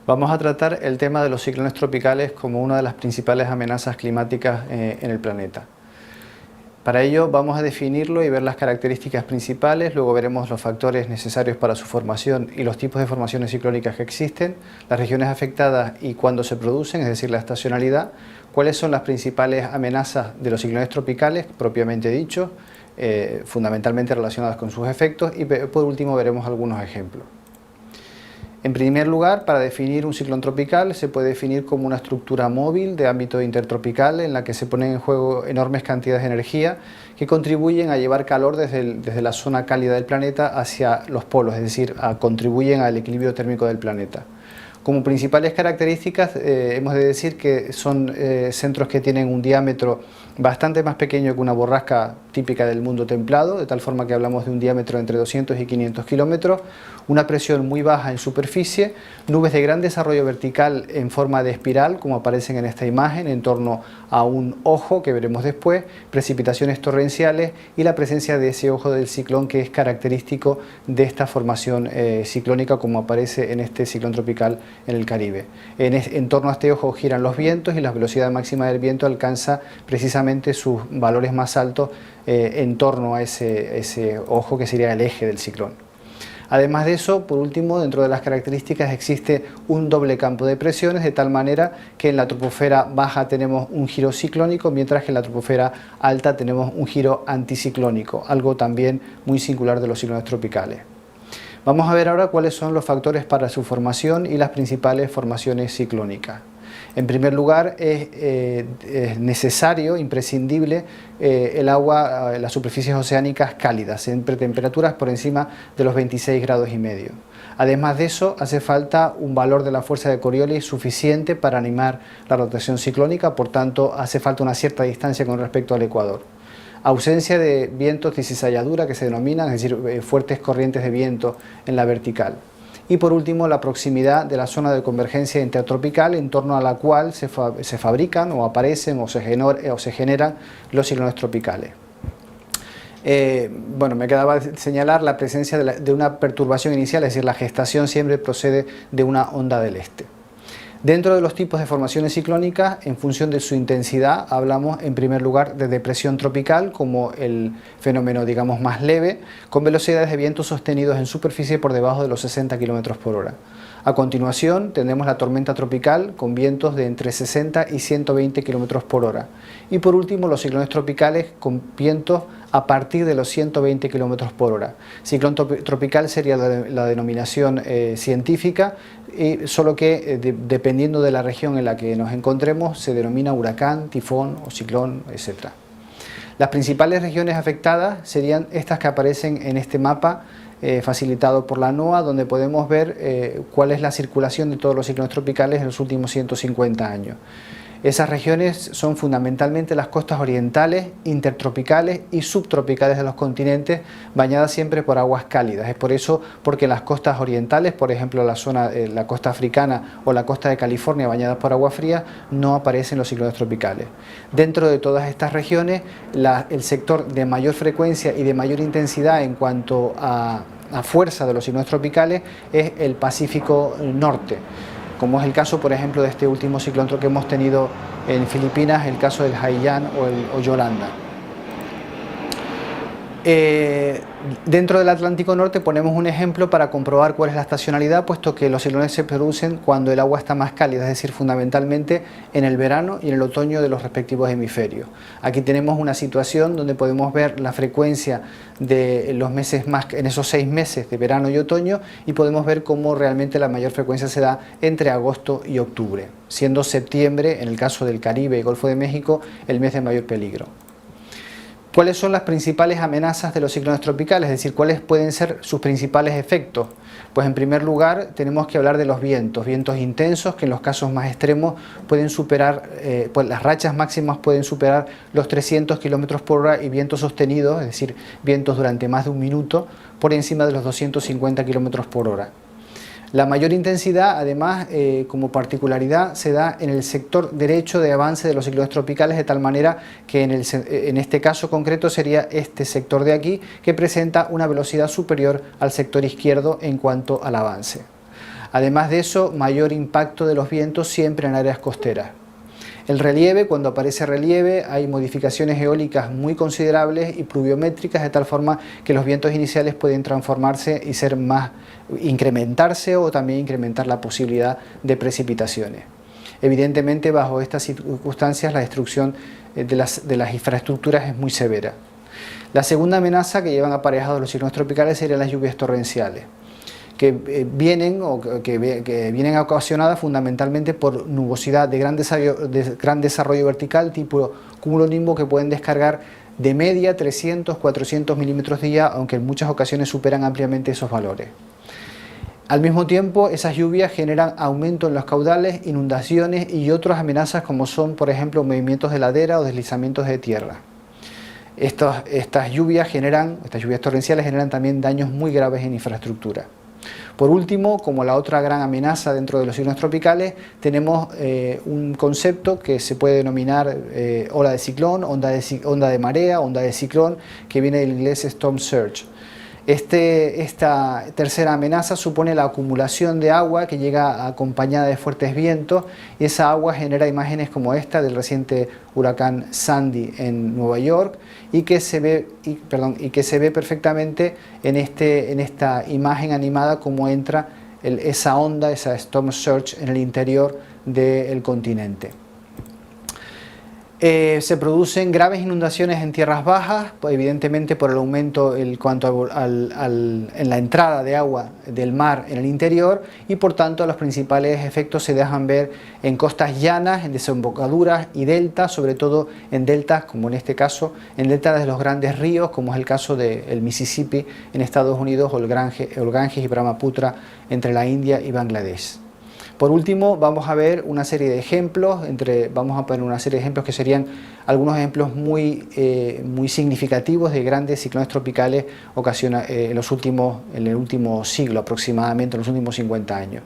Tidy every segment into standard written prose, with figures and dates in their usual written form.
Vamos a tratar el tema de los ciclones tropicales como una de las principales amenazas climáticas en el planeta. Para ello vamos a definirlo y ver las características principales, luego veremos los factores necesarios para su formación y los tipos de formaciones ciclónicas que existen, las regiones afectadas y cuándo se producen, es decir, la estacionalidad, cuáles son las principales amenazas de los ciclones tropicales, propiamente dichos, fundamentalmente relacionadas con sus efectos, y por último veremos algunos ejemplos. En primer lugar, para definir un ciclón tropical se puede definir como una estructura móvil de ámbito intertropical en la que se ponen en juego enormes cantidades de energía que contribuyen a llevar calor desde la zona cálida del planeta hacia los polos, es decir, contribuyen al equilibrio térmico del planeta. Como principales características hemos de decir que son centros que tienen un diámetro bastante más pequeño que una borrasca típica del mundo templado, de tal forma que hablamos de un diámetro entre 200 y 500 kilómetros, una presión muy baja en superficie, nubes de gran desarrollo vertical en forma de espiral, como aparecen en esta imagen, en torno a un ojo que veremos después, precipitaciones torrenciales y la presencia de ese ojo del ciclón que es característico de esta formación ciclónica como aparece en este ciclón tropical en el Caribe. En torno a este ojo giran los vientos y la velocidad máxima del viento alcanza precisamente sus valores más altos en torno a ese ojo que sería el eje del ciclón. Además de eso, por último, dentro de las características existe un doble campo de presiones, de tal manera que en la troposfera baja tenemos un giro ciclónico, mientras que en la troposfera alta tenemos un giro anticiclónico, algo también muy singular de los ciclones tropicales. Vamos a ver ahora cuáles son los factores para su formación y las principales formaciones ciclónicas. En primer lugar, es necesario, imprescindible, el agua, las superficies oceánicas cálidas, siempre temperaturas por encima de los 26 grados y medio. Además de eso, hace falta un valor de la fuerza de Coriolis suficiente para animar la rotación ciclónica, por tanto, hace falta una cierta distancia con respecto al ecuador. Ausencia de vientos de cizalladura, que se denominan, es decir, fuertes corrientes de viento en la vertical. Y por último, la proximidad de la zona de convergencia intertropical en torno a la cual se fabrican o aparecen o se generan los ciclones tropicales. Bueno, me quedaba señalar la presencia de una perturbación inicial, es decir, la gestación siempre procede de una onda del este. Dentro de los tipos de formaciones ciclónicas, en función de su intensidad, hablamos en primer lugar de depresión tropical como el fenómeno, digamos, más leve, con velocidades de viento sostenidos en superficie por debajo de los 60 km por hora. A continuación tenemos la tormenta tropical con vientos de entre 60 y 120 km por hora. Y por último los ciclones tropicales con vientos a partir de los 120 km por hora. Ciclón tropical sería la denominación científica, y solo que dependiendo de la región en la que nos encontremos se denomina huracán, tifón o ciclón, etc. Las principales regiones afectadas serían estas que aparecen en este mapa facilitado por la NOAA, donde podemos ver cuál es la circulación de todos los ciclones tropicales en los últimos 150 años. Esas regiones son fundamentalmente las costas orientales, intertropicales y subtropicales de los continentes, bañadas siempre por aguas cálidas. Es por eso porque en las costas orientales, por ejemplo la costa africana o la costa de California bañadas por agua fría, no aparecen los ciclones tropicales. Dentro de todas estas regiones, el sector de mayor frecuencia y de mayor intensidad en cuanto a fuerza de los ciclones tropicales es el Pacífico Norte, como es el caso, por ejemplo, de este último ciclón que hemos tenido en Filipinas, el caso del Haiyan o Yolanda. Dentro del Atlántico Norte ponemos un ejemplo para comprobar cuál es la estacionalidad, puesto que los ciclones se producen cuando el agua está más cálida, es decir, fundamentalmente en el verano y en el otoño de los respectivos hemisferios. Aquí tenemos una situación donde podemos ver la frecuencia de los meses en esos 6 meses de verano y otoño, y podemos ver cómo realmente la mayor frecuencia se da entre agosto y octubre, siendo septiembre, en el caso del Caribe y Golfo de México, el mes de mayor peligro. ¿Cuáles son las principales amenazas de los ciclones tropicales? Es decir, ¿cuáles pueden ser sus principales efectos? Pues en primer lugar tenemos que hablar de los vientos intensos que en los casos más extremos pueden superar, pues las rachas máximas pueden superar los 300 km por hora y vientos sostenidos, es decir, vientos durante más de un minuto por encima de los 250 km por hora. La mayor intensidad, además, como particularidad, se da en el sector derecho de avance de los ciclones tropicales, de tal manera que en este caso concreto sería este sector de aquí, que presenta una velocidad superior al sector izquierdo en cuanto al avance. Además de eso, mayor impacto de los vientos siempre en áreas costeras. El relieve, cuando aparece relieve, hay modificaciones eólicas muy considerables y pluviométricas, de tal forma que los vientos iniciales pueden transformarse y incrementarse o también incrementar la posibilidad de precipitaciones. Evidentemente, bajo estas circunstancias, la destrucción de las infraestructuras es muy severa. La segunda amenaza que llevan aparejados los ciclones tropicales serían las lluvias torrenciales, que vienen ocasionadas fundamentalmente por nubosidad de gran desarrollo vertical, tipo cumulonimbo, que pueden descargar de media 300-400 milímetros día, aunque en muchas ocasiones superan ampliamente esos valores. Al mismo tiempo, esas lluvias generan aumento en los caudales, inundaciones y otras amenazas como son, por ejemplo, movimientos de ladera o deslizamientos de tierra. Estas lluvias torrenciales generan también daños muy graves en infraestructura. Por último, como la otra gran amenaza dentro de los ciclones tropicales, tenemos un concepto que se puede denominar ola de ciclón, onda de marea, onda de ciclón, que viene del inglés storm surge. Esta tercera amenaza supone la acumulación de agua que llega acompañada de fuertes vientos, y esa agua genera imágenes como esta del reciente huracán Sandy en Nueva York y que se ve perfectamente en esta imagen animada cómo entra esa onda, esa storm surge en el interior del continente. Se producen graves inundaciones en tierras bajas, evidentemente por el aumento en la entrada de agua del mar en el interior, y por tanto los principales efectos se dejan ver en costas llanas, en desembocaduras y deltas, sobre todo en deltas, como en este caso, en deltas de los grandes ríos, como es el caso del Mississippi en Estados Unidos o el Ganges y Brahmaputra entre la India y Bangladesh. Por último, vamos a ver una serie de ejemplos, vamos a poner una serie de ejemplos que serían algunos ejemplos muy significativos de grandes ciclones tropicales en el último siglo aproximadamente, en los últimos 50 años.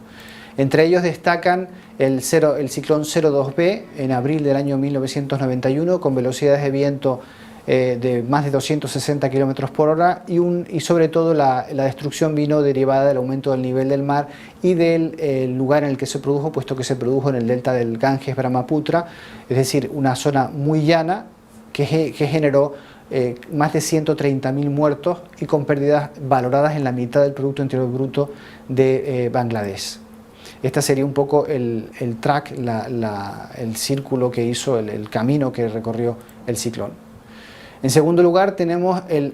Entre ellos destacan el ciclón 02B en abril del año 1991, con velocidades de viento de más de 260 km por hora y sobre todo la destrucción vino derivada del aumento del nivel del mar y del lugar en el que se produjo, puesto que se produjo en el delta del Ganges Brahmaputra, es decir, una zona muy llana que generó más de 130.000 muertos y con pérdidas valoradas en la mitad del Producto Interior Bruto de Bangladesh. Este sería un poco el track, el círculo que hizo, el camino que recorrió el ciclón. En segundo lugar tenemos el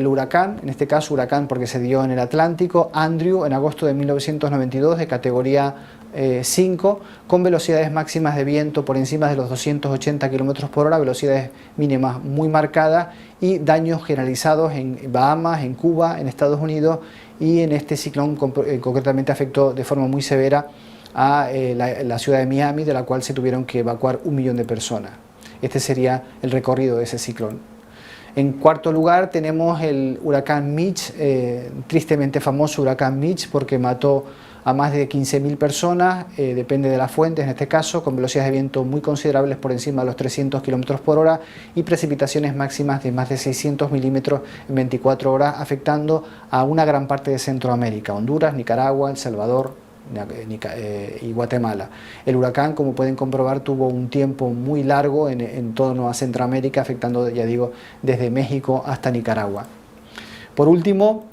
huracán, en este caso huracán porque se dio en el Atlántico, Andrew, en agosto de 1992, de categoría 5, con velocidades máximas de viento por encima de los 280 km por hora, velocidades mínimas muy marcadas y daños generalizados en Bahamas, en Cuba, en Estados Unidos, y en este ciclón concretamente afectó de forma muy severa a la ciudad de Miami, de la cual se tuvieron que evacuar 1 millón de personas. Este sería el recorrido de ese ciclón. En cuarto lugar tenemos el huracán Mitch, tristemente famoso huracán Mitch porque mató a más de 15.000 personas, depende de la fuente en este caso, con velocidades de viento muy considerables por encima de los 300 km por hora y precipitaciones máximas de más de 600 milímetros en 24 horas, afectando a una gran parte de Centroamérica, Honduras, Nicaragua, El Salvador y Guatemala. El huracán, como pueden comprobar, tuvo un tiempo muy largo en toda Centroamérica, afectando, ya digo, desde México hasta Nicaragua. Por último,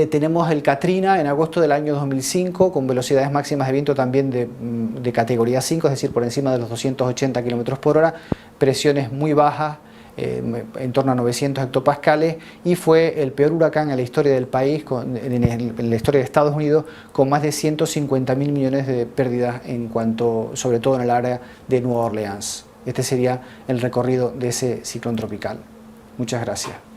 tenemos el Katrina en agosto del año 2005, con velocidades máximas de viento también de categoría 5, es decir, por encima de los 280 km por hora, presiones muy bajas, en torno a 900 hectopascales, y fue el peor huracán en la historia del país, en la historia de Estados Unidos, con más de 150.000 millones de pérdidas sobre todo en el área de Nueva Orleans. Este sería el recorrido de ese ciclón tropical. Muchas gracias.